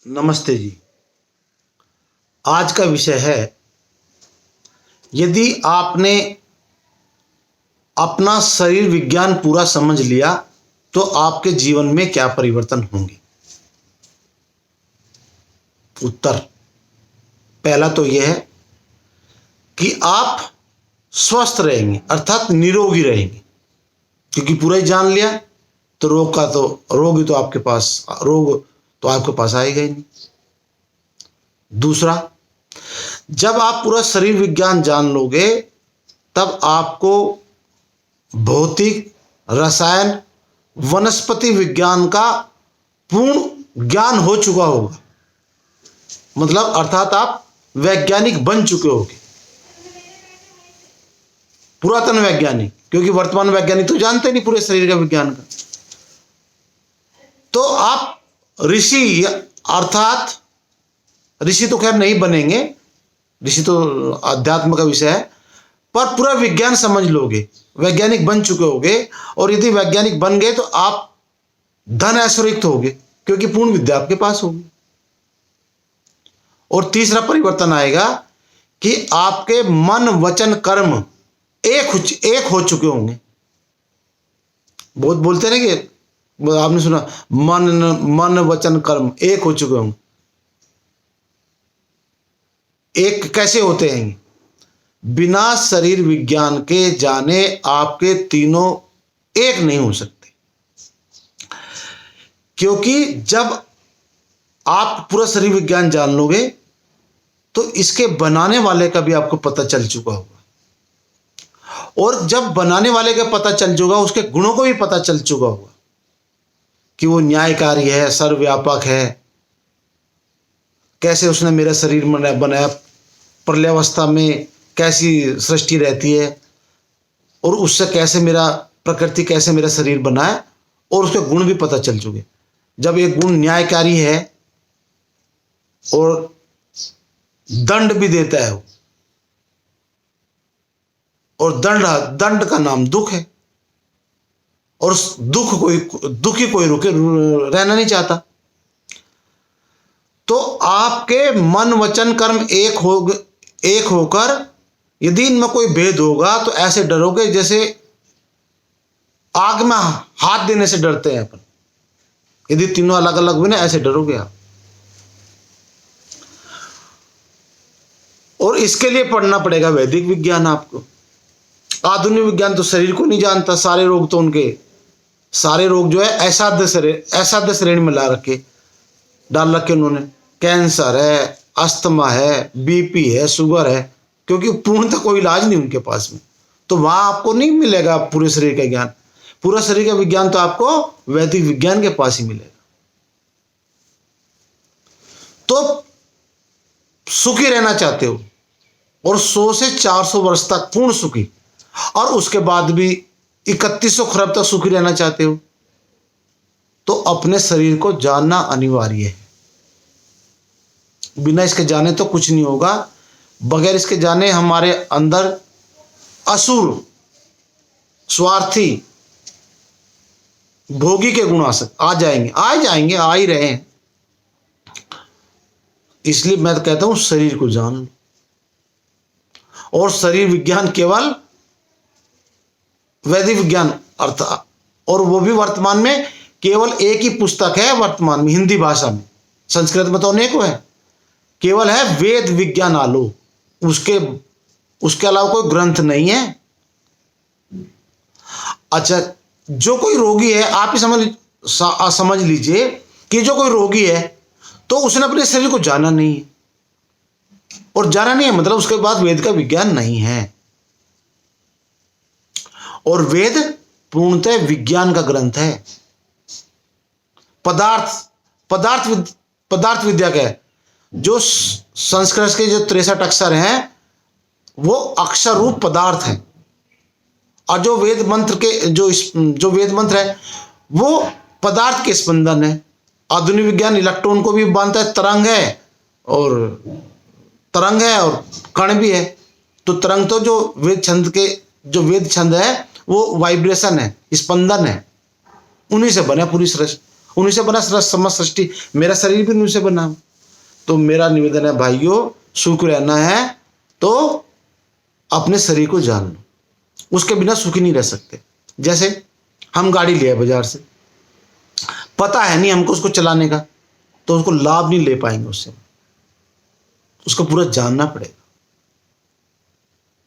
नमस्ते जी। आज का विषय है, यदि आपने अपना शरीर विज्ञान पूरा समझ लिया तो आपके जीवन में क्या परिवर्तन होंगे। उत्तर पहला तो यह है कि आप स्वस्थ रहेंगे, अर्थात निरोगी रहेंगे, क्योंकि पूरा ही जान लिया तो रोग तो आपके पास आएगा ही नहीं। दूसरा, जब आप पूरा शरीर विज्ञान जान लोगे तब आपको भौतिक, रसायन, वनस्पति विज्ञान का पूर्ण ज्ञान हो चुका होगा। मतलब अर्थात आप वैज्ञानिक बन चुके होगे, पुरातन वैज्ञानिक, क्योंकि वर्तमान वैज्ञानिक तो जानते नहीं पूरे शरीर का विज्ञान का। तो आप ऋषि, अर्थात ऋषि तो खैर नहीं बनेंगे, ऋषि तो अध्यात्म का विषय है, पर पूरा विज्ञान समझ लोगे, वैज्ञानिक बन चुके होगे। और यदि वैज्ञानिक बन गए तो आप धन ऐश्वर्युक्त होगे, क्योंकि पूर्ण विद्या आपके पास होगी। और तीसरा परिवर्तन आएगा कि आपके मन, वचन, कर्म एक हो चुके होंगे। बहुत बोलते हैं कि आपने सुना, मन वचन कर्म एक हो चुके होंगे। एक कैसे होते हैं? बिना शरीर विज्ञान के जाने आपके तीनों एक नहीं हो सकते, क्योंकि जब आप पूरा शरीर विज्ञान जान लोगे तो इसके बनाने वाले का भी आपको पता चल चुका होगा। और जब बनाने वाले का पता चल चुका, उसके गुणों को भी पता चल चुका होगा कि वो न्यायकारी है, सर्वव्यापक है, कैसे उसने मेरा शरीर बनाया, प्रलयावस्था में कैसी सृष्टि रहती है, और उससे कैसे प्रकृति कैसे मेरा शरीर बनाया, और उसके गुण भी पता चल चुके। जब एक गुण न्यायकारी है और दंड भी देता है, और दंड का नाम दुख है, और दुखी कोई रहना नहीं चाहता। तो आपके मन, वचन, कर्म एक होकर यदि इनमें कोई भेद होगा तो ऐसे डरोगे जैसे आग में हाथ देने से डरते हैं अपन। यदि तीनों अलग अलग हुए ना, ऐसे डरोगे आप। और इसके लिए पढ़ना पड़ेगा वैदिक विज्ञान आपको। आधुनिक विज्ञान तो शरीर को नहीं जानता। सारे रोग जो है असाध्य श्रेणी में डाल रखे उन्होंने। कैंसर है, अस्थमा है, बीपी है, शुगर है, क्योंकि पूर्णतः कोई इलाज नहीं उनके पास में। तो वहां आपको नहीं मिलेगा पूरे शरीर का ज्ञान। पूरा शरीर का विज्ञान तो आपको वैदिक विज्ञान के पास ही मिलेगा। तो सुखी रहना चाहते हो और 100 से 400 वर्ष तक पूर्ण सुखी, और उसके बाद भी 3100 खरब तक सुखी रहना चाहते हो, तो अपने शरीर को जानना अनिवार्य है। बिना इसके जाने तो कुछ नहीं होगा। बगैर इसके जाने हमारे अंदर असुर, स्वार्थी, भोगी के गुण आ जाएंगे, आ ही रहे हैं। इसलिए मैं तो कहता हूं शरीर को जान लो। और शरीर विज्ञान केवल वैदिक विज्ञान अर्थात, और वो भी वर्तमान में केवल एक ही पुस्तक है वर्तमान में हिंदी भाषा में। संस्कृत में तो अनेकों है, केवल है वेद विज्ञान आलो। उसके अलावा कोई ग्रंथ नहीं है। अच्छा, जो कोई रोगी है, आप ही समझ लीजिए कि जो कोई रोगी है तो उसने अपने शरीर को जाना नहीं है, और जाना नहीं है मतलब उसके बाद वेद का विज्ञान नहीं है। और वेद पूर्णतः विज्ञान का ग्रंथ है। पदार्थ विद्या का है। जो संस्कृत के जो 63 अक्षर हैं वो अक्षर रूप पदार्थ है, और जो वेद मंत्र के जो वेद मंत्र है वो पदार्थ के स्पंदन है। आधुनिक विज्ञान इलेक्ट्रॉन को भी मानता है, तरंग है और कण भी है। तो तरंग तो जो वेद छंद है वो वाइब्रेशन है, स्पंदन है, उन्हीं से बना पूरी सृष्टि। उन्हीं से बना समस्त सृष्टि, मेरा शरीर भी उन्हीं से बना हो। तो मेरा निवेदन है भाइयों, सुख रहना है तो अपने शरीर को जान लो, उसके बिना सुखी नहीं रह सकते। जैसे हम गाड़ी लिया बाजार से, पता है नहीं हमको उसको चलाने का, तो उसको लाभ नहीं ले पाएंगे, उससे उसको पूरा जानना पड़ेगा।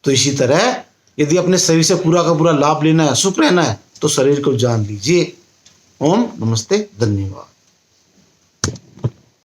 तो इसी तरह यदि अपने शरीर से पूरा का पूरा लाभ लेना है, सुख रहना है, तो शरीर को जान लीजिए। ओम नमस्ते, धन्यवाद।